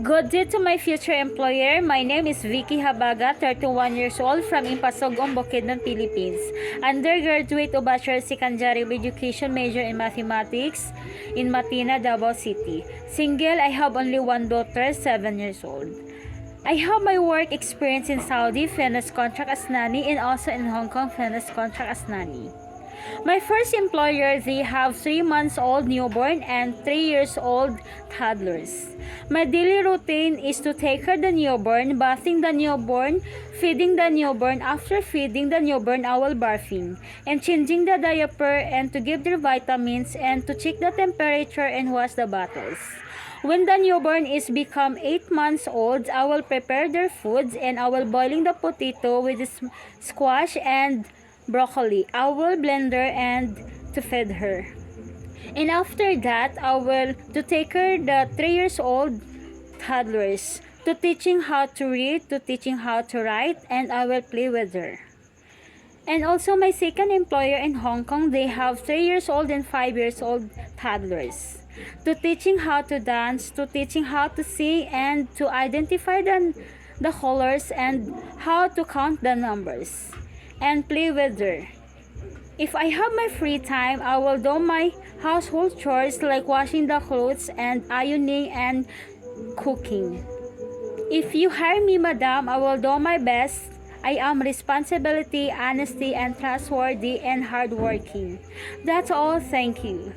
Good day to my future employer. My name is Vicky Habaga, 31 years old from Impasugong, Bukidnon, Philippines. Undergraduate o Bachelor Secondary Education major in Mathematics in Matina, Davao City. Single, I have only one daughter, 7 years old. I have my work experience in Saudi, finance contract as nanny, and also in Hong Kong, finance contract as nanny. My first employer, they have 3 months old newborn and 3 years old toddlers. My daily routine is to take her the newborn, bathing the newborn, feeding the newborn. After feeding the newborn, I will barfing and changing the diaper and to give their vitamins and to check the temperature and wash the bottles. When the newborn is become 8 months old, I will prepare their foods and I will boiling the potato with the squash and broccoli. I will blender and to feed her. And after that, I will to take her the 3 years old toddlers to teaching how to read, to teaching how to write, and I will play with her. And also my second employer in Hong Kong, they have 3 years old and 5 years old toddlers. To teaching how to dance, to teaching how to sing, and to identify the colors and how to count the numbers and play with her. If I have my free time, I will do my household chores like washing the clothes and ironing and cooking. If you hire me, madam, I will do my best. I am responsibility, honesty, and trustworthy and hardworking. That's all. Thank you.